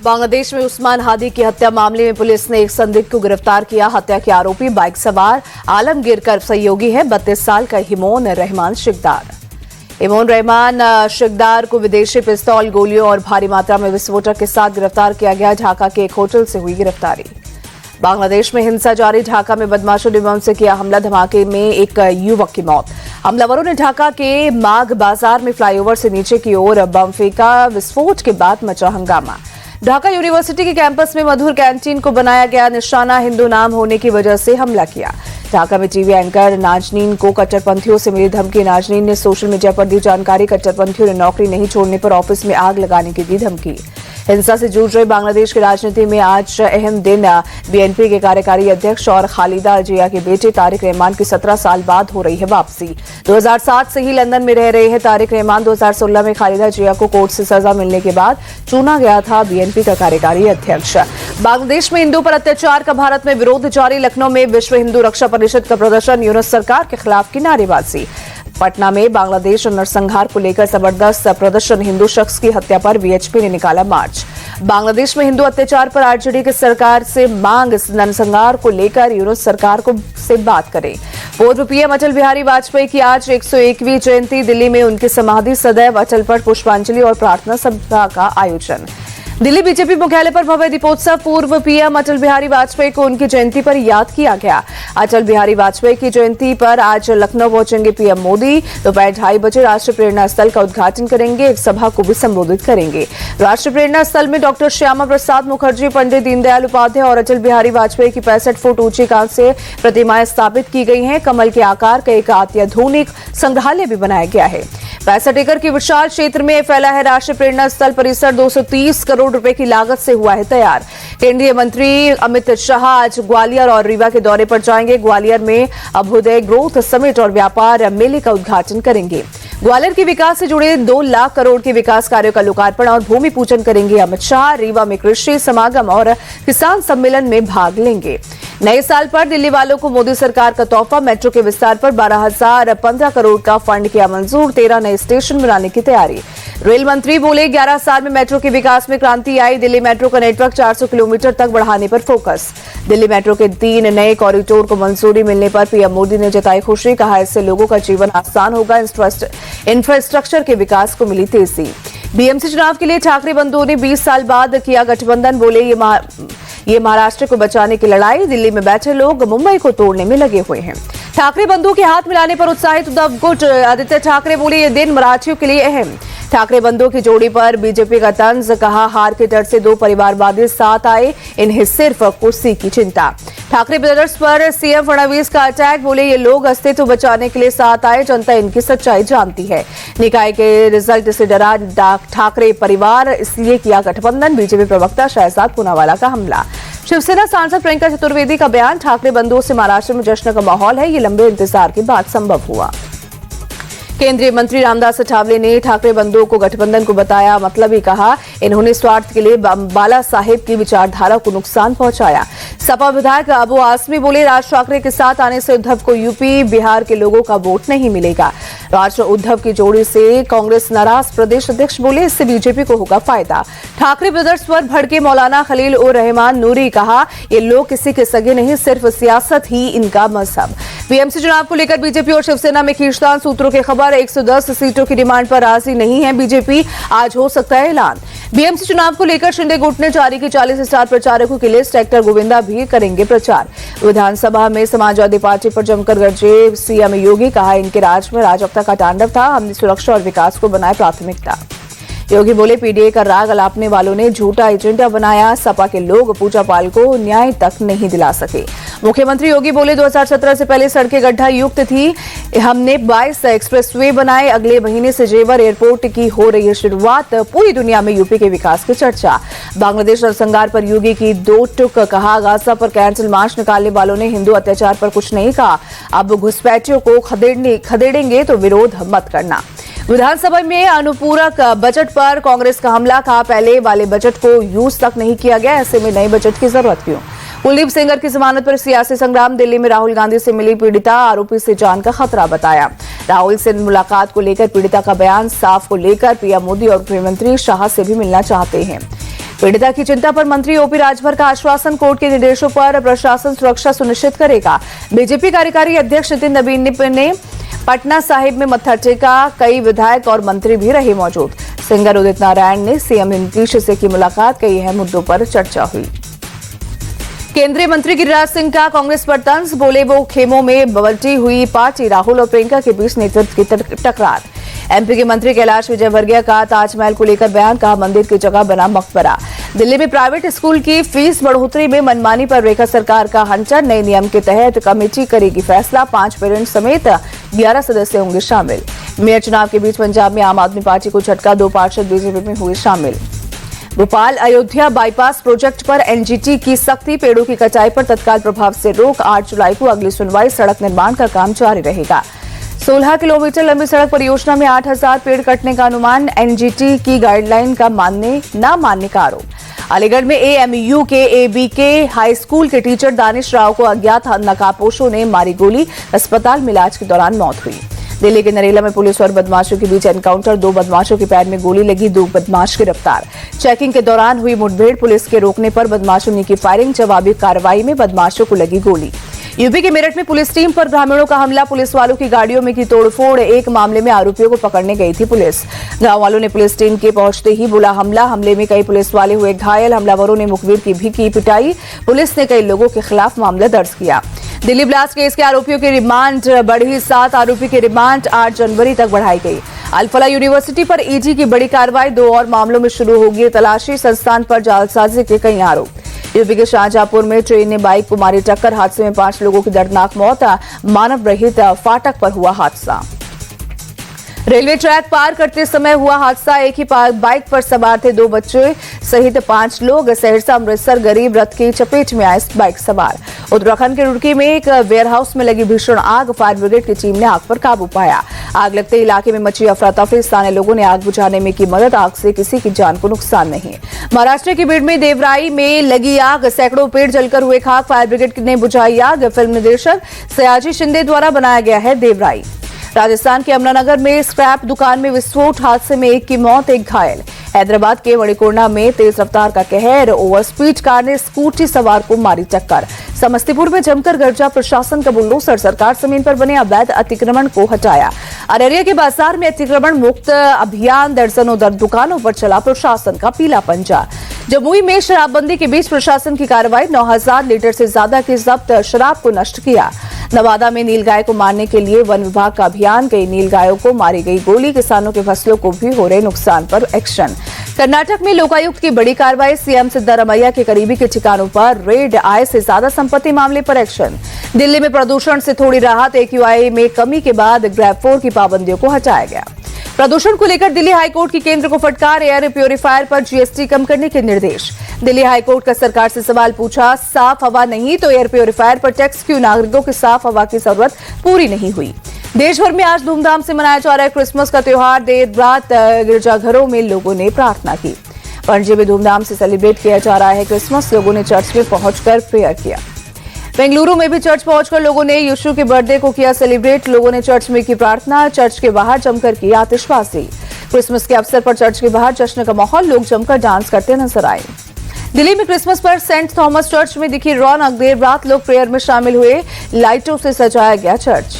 बांग्लादेश में उस्मान हादी की हत्या मामले में पुलिस ने एक संदिग्ध को गिरफ्तार किया। हत्या के आरोपी बाइक सवार आलमगीर का सहयोगी है 32 साल का इमोन रहमान शिकदार। इमोन रहमान शिकदार को विदेशी पिस्तौल, गोलियों और भारी मात्रा में विस्फोटक के साथ गिरफ्तार किया गया। ढाका के एक होटल से हुई गिरफ्तारी। बांग्लादेश में हिंसा जारी। ढाका में बदमाशों ने बम से किया हमला। धमाके में एक युवक की मौत। हमलावरों ने ढाका के माघ बाजार में फ्लाईओवर से नीचे की ओर बम फेंका। विस्फोट के बाद मचा हंगामा। ढाका यूनिवर्सिटी के कैंपस में मधुर कैंटीन को बनाया गया निशाना। हिंदू नाम होने की वजह से हमला किया। ढाका में टीवी एंकर नाजनीन को कट्टरपंथियों से मिली धमकी। नाजनीन ने सोशल मीडिया पर दी जानकारी। कट्टरपंथियों ने नौकरी नहीं छोड़ने पर ऑफिस में आग लगाने की दी धमकी। हिंसा से जूझ रहे बांग्लादेश की राजनीति में आज अहम दिन। बीएनपी के कार्यकारी अध्यक्ष और खालिदा जिया के बेटे तारिक रहमान की 17 साल बाद हो रही है वापसी। 2007 से ही लंदन में रह रहे हैं तारिक रहमान। 2016 में खालिदा जिया को कोर्ट से सजा मिलने के बाद चुना गया था बीएनपी का कार्यकारी अध्यक्ष। बांग्लादेश में हिंदू पर अत्याचार का भारत में विरोध जारी। लखनऊ में विश्व हिंदू रक्षा परिषद का प्रदर्शन। यूनुस सरकार के खिलाफ की नारेबाजी। पटना में बांग्लादेश और नरसंहार को लेकर जबरदस्त प्रदर्शन। हिंदू शख्स की हत्या पर वीएचपी ने निकाला मार्च। बांग्लादेश में हिंदू अत्याचार पर आरजेडी की सरकार से मांग। नरसंहार को लेकर यूनुस सरकार को से बात करें। पूर्व पीएम अटल बिहारी वाजपेयी की आज 101वीं जयंती। दिल्ली में उनकी समाधि सदैव अटल पर पुष्पांजलि और प्रार्थना सभा का आयोजन। दिल्ली बीजेपी मुख्यालय पर भव्य दीपोत्सव। पूर्व पीएम अटल बिहारी वाजपेयी को उनकी जयंती पर याद किया गया। अटल बिहारी वाजपेयी की जयंती पर आज लखनऊ पहुंचेंगे पीएम मोदी। दोपहर 2:30 बजे राष्ट्रीय प्रेरणा स्थल का उद्घाटन करेंगे। एक सभा को भी संबोधित करेंगे। राष्ट्रीय प्रेरणा स्थल में डॉक्टर श्यामा प्रसाद मुखर्जी, पंडित दीनदयाल उपाध्याय और अटल बिहारी वाजपेयी की 65 फुट ऊंची कांस्य प्रतिमाएं स्थापित की गई हैं। कमल के आकार का एक अत्याधुनिक संग्रहालय भी बनाया गया है। 65 एकड़ के विशाल क्षेत्र में फैला है राष्ट्रीय प्रेरणा स्थल परिसर। 230 करोड़ रुपए की लागत से हुआ है तैयार। केंद्रीय मंत्री अमित शाह आज ग्वालियर और रीवा के दौरे पर जाएंगे। ग्वालियर में अभ्युदय ग्रोथ समिट और व्यापार मेले का उद्घाटन करेंगे। ग्वालियर के विकास से जुड़े 2 लाख करोड़ के विकास कार्यों का लोकार्पण और भूमि पूजन करेंगे अमित शाह। रीवा में कृषि समागम और किसान सम्मेलन में भाग लेंगे। नए साल पर दिल्ली वालों को मोदी सरकार का तोहफा। मेट्रो के विस्तार पर 12,015 करोड़ का फंड किया मंजूर। 13 नए स्टेशन बनाने की तैयारी। रेल मंत्री बोले 11 साल में मेट्रो के विकास में क्रांति आई। दिल्ली मेट्रो का नेटवर्क 400 किलोमीटर तक बढ़ाने पर फोकस। दिल्ली मेट्रो के 3 नए कॉरिडोर को मंजूरी मिलने पर पीएम मोदी ने जताई खुशी। कहा इससे लोगों का जीवन आसान होगा। इंफ्रास्ट्रक्चर के विकास को मिली तेजी। बीएमसी चुनाव के लिए ठाकरे बंधुओं ने 20 साल बाद किया गठबंधन। बोले ये महाराष्ट्र को बचाने की लड़ाई। दिल्ली में बैठे लोग मुंबई को तोड़ने में लगे हुए हैं। ठाकरे बंधुओं के हाथ मिलाने पर उत्साहित उद्धव गुट। आदित्य ठाकरे बोले ये दिन मराठियों के लिए अहम। ठाकरे बंधुओं की जोड़ी पर बीजेपी का तंज। कहा हार के डर से 2 परिवारवादी साथ आए, इन्हें सिर्फ कुर्सी की चिंता। ठाकरे ब्रदर्स पर सीएम फडणवीस का अटैक। बोले ये लोग अस्तित्व बचाने के लिए साथ आए, जनता इनकी सच्चाई जानती है। निकाय के रिजल्ट से डरा ठाकरे परिवार, इसलिए किया गठबंधन। बीजेपी प्रवक्ता शहजाद पूनावाला का हमला। शिवसेना सांसद प्रियंका चतुर्वेदी का बयान। ठाकरे बंधुओं से महाराष्ट्र में जश्न का माहौल है। ये लंबे इंतजार के बाद संभव हुआ। केंद्रीय मंत्री रामदास अठावले ने ठाकरे बंधुओं को गठबंधन को बताया मतलब ही। कहा इन्होंने स्वार्थ के लिए बाला साहेब की विचारधारा को नुकसान पहुंचाया। सपा विधायक अबू आसमी बोले राज ठाकरे के साथ आने से उद्धव को यूपी बिहार के लोगों का वोट नहीं मिलेगा। राज उद्धव की जोड़ी से कांग्रेस नाराज। प्रदेश अध्यक्ष बोले इससे बीजेपी को होगा फायदा। ठाकरे ब्रदर्स पर भड़के मौलाना खलील उर रहमान नूरी। कहा ये लोग किसी के सगे नहीं, सिर्फ सियासत ही इनका मजहब। बीएमसी चुनाव को लेकर बीजेपी और शिवसेना में खींचतान। सूत्रों की खबर 110 सीटों की डिमांड पर राजी नहीं है बीजेपी। आज हो सकता है ऐलान। बीएमसी चुनाव को लेकर शिंदे गुट ने जारी की 40 स्टार प्रचारकों की लिस्ट। एक्टर गोविंदा भी करेंगे प्रचार। विधानसभा में समाजवादी पार्टी पर जमकर गरजे सीएम योगी। कहा इनके राज में राजकता का तांडव था, हमने सुरक्षा और विकास को बनाया प्राथमिकता। योगी बोले पीडीए का राग अलापने वालों ने झूठा एजेंडा बनाया। सपा के लोग पूजा पाल को न्याय तक नहीं दिला सके। मुख्यमंत्री योगी बोले 2017 से पहले सड़कें गड्ढा युक्त थी, हमने 22 एक्सप्रेसवे बनाए। अगले महीने से जेवर एयरपोर्ट की हो रही है शुरुआत। पूरी दुनिया में यूपी के विकास की चर्चा। बांग्लादेश नरसंहार पर योगी की 2 टुक। कहा गाजा पर कैंसिल मार्च निकालने वालों ने हिंदू अत्याचार पर कुछ नहीं कहा। अब घुसपैठियों को खदेड़ेंगे तो विरोध मत करना। विधानसभा में अनुपूरक बजट पर कांग्रेस का हमला। कहा पहले वाले बजट को यूज तक नहीं किया गया, ऐसे में नए बजट की जरूरत क्यों। कुलदीप सेंगर की जमानत पर सियासी संग्राम। दिल्ली में राहुल गांधी से मिली पीड़िता। आरोपी से जान का खतरा बताया। राहुल से मुलाकात को लेकर पीड़िता का बयान। साफ को लेकर पीएम मोदी और गृह मंत्री शाह से भी मिलना चाहते हैं। पीड़िता की चिंता पर मंत्री ओपी राजभर का आश्वासन, कोर्ट के निर्देशों पर प्रशासन सुरक्षा सुनिश्चित करेगा। बीजेपी कार्यकारी अध्यक्ष नितिन नवीन ने पटना साहिब में मत्था टेका, कई विधायक और मंत्री भी रहे मौजूद। सिंगर उदित नारायण ने सीएम नीतीश से की मुलाकात, कई अहम मुद्दों पर चर्चा हुई। केंद्रीय मंत्री गिरिराज सिंह का कांग्रेस पर तंज, बोले वो खेमों में बंटी हुई पार्टी, राहुल और प्रियंका के बीच नेतृत्व की टकरार। एमपी के मंत्री कैलाश विजयवर्गीय का ताजमहल को लेकर बयान, कहा मंदिर की जगह बना मकबरा। दिल्ली में प्राइवेट स्कूल की फीस बढ़ोतरी में मनमानी पर रेखा सरकार का हंटर, नए नियम के तहत कमेटी करेगी फैसला, 5 पेरेंट्स समेत 11 सदस्य होंगे शामिल। मेयर चुनाव के बीच पंजाब में आम आदमी पार्टी को झटका, 2 पार्षद बीजेपी में हुए शामिल। भोपाल अयोध्या बाईपास प्रोजेक्ट पर एनजीटी की सख्ती, पेड़ों की कटाई पर तत्काल प्रभाव से रोक, 8 जुलाई को अगली सुनवाई, सड़क निर्माण का काम जारी रहेगा। 16 किलोमीटर लंबी सड़क परियोजना में 8000 पेड़ कटने का अनुमान, एनजीटी की गाइडलाइन का न मानने का आरोप। अलीगढ़ में एएमयू के एबीके हाई स्कूल के टीचर दानिश राव को अज्ञात नकाबपोशों ने मारी गोली, अस्पताल में इलाज के दौरान मौत हुई। दिल्ली के नरेला में पुलिस और बदमाशों के बीच एनकाउंटर, 2 बदमाशों के पैर में गोली लगी, 2 बदमाश गिरफ्तार। चेकिंग के दौरान हुई मुठभेड़, पुलिस के रोकने पर बदमाशों ने की फायरिंग, जवाबी कार्रवाई में बदमाशों को लगी गोली। यूपी के मेरठ में पुलिस टीम पर ग्रामीणों का हमला, पुलिस वालों की गाड़ियों में की तोड़फोड़, एक मामले में आरोपियों को पकड़ने गई थी पुलिस। गांव वालों ने पुलिस टीम के पहुंचते ही बोला हमला, हमले में कई पुलिस वाले हुए घायल, हमलावरों ने मुखबिर की भी की पिटाई, पुलिस ने कई लोगों के खिलाफ मामला दर्ज किया। दिल्ली ब्लास्ट केस के आरोपियों की रिमांड बढ़ी, 7 आरोपी की रिमांड 8 जनवरी तक बढ़ाई गई। अल-फला यूनिवर्सिटी पर ईडी की बड़ी कार्रवाई, 2 और मामलों में शुरू होगी तलाशी, संस्थान पर जालसाजी के कई आरोप। यूपी के शाहजहांपुर में ट्रेन ने बाइक को मारी टक्कर, हादसे में 5 लोगों की दर्दनाक मौत, मानव रहित फाटक पर हुआ हादसा। रेलवे ट्रैक पार करते समय हुआ हादसा, एक ही बाइक पर सवार थे 2 बच्चे सहित 5 लोग, सहरसा अमृतसर गरीब रथ की चपेट में आए बाइक सवार। उत्तराखंड के रुड़की में एक वेयरहाउस में लगी भीषण आग, फायर ब्रिगेड की टीम ने आग पर काबू पाया। आग लगते इलाके में मची अफरा तफरी, स्थानीय लोगों ने आग बुझाने में की मदद, आग से किसी की जान को नुकसान नहीं। महाराष्ट्र के बीड में देवराई में लगी आग, सैकड़ों पेड़ जलकर हुए खाक, फायर ब्रिगेड ने बुझाई आग। फिल्म निर्देशक सयाजी शिंदे द्वारा बनाया गया है देवराई। राजस्थान के यमुनानगर में स्क्रैप दुकान में विस्फोट, हादसे में 1 की मौत, 1 घायल। हैदराबाद के मणिकोर्णा में तेज रफ्तार का कहर, ओवर स्पीड कार ने स्कूटी सवार को मारी टक्कर। समस्तीपुर में जमकर गरजा, प्रशासन का बुलडोजर, सरकार जमीन पर बने अवैध अतिक्रमण को हटाया। अररिया के बाजार में अतिक्रमण मुक्त अभियान, दर्जनों दुकानों पर चला प्रशासन का पीला पंजा। जमुई में शराबबंदी के बीच प्रशासन की कार्रवाई, 9000 लीटर से ज्यादा की जब्त शराब को नष्ट किया। नवादा में नीलगाय को मारने के लिए वन विभाग का अभियान, कई नीलगायों को मारी गई गोली, किसानों के फसलों को भी हो रहे नुकसान पर एक्शन। कर्नाटक में लोकायुक्त की बड़ी कार्रवाई, सीएम सिद्धारमैया के करीबी के ठिकानों पर रेड, आय से ज्यादा संपत्ति मामले पर एक्शन। दिल्ली में प्रदूषण से थोड़ी राहत, AQI में कमी के बाद ग्रैब 4 की पाबंदियों को हटाया गया। प्रदूषण को लेकर दिल्ली हाईकोर्ट की केंद्र को फटकार, एयर प्योरीफायर पर जीएसटी कम करने के निर्देश। दिल्ली हाईकोर्ट का सरकार से सवाल पूछा, साफ हवा नहीं तो एयर प्योरीफायर पर टैक्स क्यों, नागरिकों की साफ हवा की जरूरत पूरी नहीं हुई। देश भर में आज धूमधाम से मनाया जा रहा है क्रिसमस का त्योहार, देर रात गिरजाघरों में लोगों ने प्रार्थना की। पणजी में धूमधाम से सेलिब्रेट किया जा रहा है क्रिसमस, लोगों ने चर्च में पहुंचकर प्रेयर किया। बेंगलुरु में भी चर्च पहुंचकर लोगों ने यीशु के बर्थडे को किया सेलिब्रेट, लोगों ने चर्च में की प्रार्थना, चर्च के बाहर जमकर की आतिशबाजी। क्रिसमस के अवसर पर चर्च के बाहर जश्न का माहौल, लोग जमकर डांस करते नजर आए। दिल्ली में क्रिसमस पर सेंट थॉमस चर्च में दिखी रौनक, देर रात लोग प्रेयर में शामिल हुए, लाइटों से सजाया गया चर्च।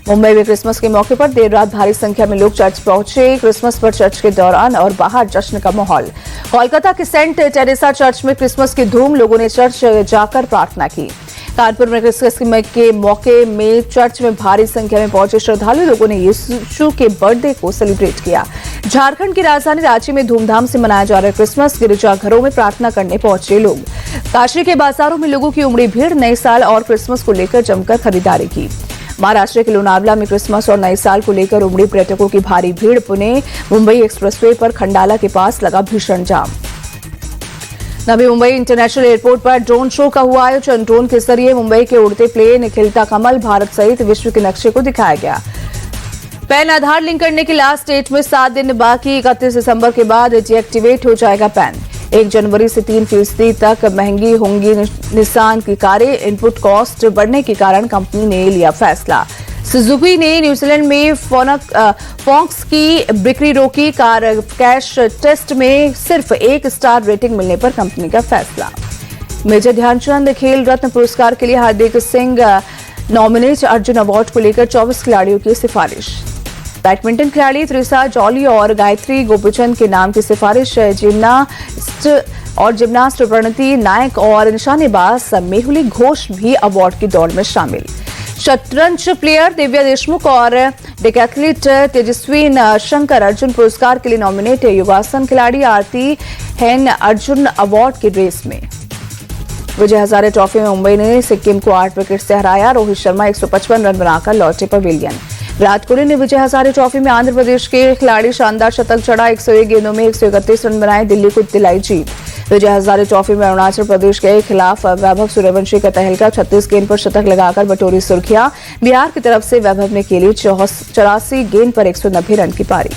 मुंबई में क्रिसमस के मौके पर देर रात भारी संख्या में लोग चर्च पहुंचे, क्रिसमस पर चर्च के दौरान और बाहर जश्न का माहौल। कोलकाता के सेंट टेरेसा चर्च में क्रिसमस की धूम, लोगों ने चर्च जाकर प्रार्थना की। कानपुर में क्रिसमस के मौके में चर्च में भारी संख्या में पहुंचे श्रद्धालु, लोगों ने यीशु के बर्थडे को सेलिब्रेट किया। झारखंड की राजधानी रांची में धूमधाम से मनाया जा रहा है क्रिसमस, गिरजाघरों में प्रार्थना करने पहुंचे लोग। काशी के बाजारों में लोगों की उमड़ी भीड़, नए साल और क्रिसमस को लेकर जमकर खरीदारी की। महाराष्ट्र के लोनावला में क्रिसमस और नए साल को लेकर उमड़ी पर्यटकों की भारी भीड़, पुणे मुंबई एक्सप्रेसवे पर खंडाला के पास लगा भीषण जाम। नवी मुंबई इंटरनेशनल एयरपोर्ट पर ड्रोन शो का हुआ आयोजन, ड्रोन के जरिए मुंबई के उड़ते प्लेन, खिलता कमल, भारत सहित विश्व के नक्शे को दिखाया गया। पैन आधार लिंक करने की लास्ट डेट में 7 दिन बाकी, 31 दिसंबर के बाद डीएक्टिवेट हो जाएगा पैन। 1 जनवरी से 3% तक महंगी होंगी निसान की कारें, इनपुट कॉस्ट बढ़ने के कारण कंपनी ने लिया फैसला। सुजुकी ने न्यूजीलैंड में फॉक्स की बिक्री रोकी। कार कैश टेस्ट में सिर्फ 1 स्टार रेटिंग मिलने पर कंपनी का फैसला। मेजर ध्यानचंद खेल रत्न पुरस्कार के लिए हार्दिक सिंह नॉमिनेट। अर्जुन अवार्ड को लेकर 24 खिलाड़ियों की सिफारिश। बैडमिंटन खिलाड़ी त्रिसा जॉली और गायत्री गोपीचंद के नाम की सिफारिश। जिम्नास्ट प्रणति नायक और निशानेबाज मेहुली घोष भी अवार्ड की दौड़ में शामिल। शतरंज प्लेयर दिव्या देशमुख और डेकैथलीट तेजस्वी शंकर अर्जुन पुरस्कार के लिए नॉमिनेट। योगासन खिलाड़ी आरती हैन अर्जुन अवार्ड की रेस में। विजय हजारे ट्रॉफी में मुंबई ने सिक्किम को 8 विकेट से हराया। रोहित शर्मा 155 रन बनाकर लौटे पवेलियन। विराट कोहली ने विजय हजारे ट्रॉफी में आंध्र प्रदेश के खिलाड़ी शानदार शतक चढ़ा। 101 गेंदों में 131 रन बनाए, दिल्ली को दिलाई जीत। विजय हजारे ट्रॉफी में अरुणाचल प्रदेश के खिलाफ वैभव सूर्यवंशी का तहलका। 36 गेंद पर शतक लगाकर बटोरी सुर्खियां। बिहार की तरफ से वैभव ने खेली 84 गेंद पर 190 रन की पारी।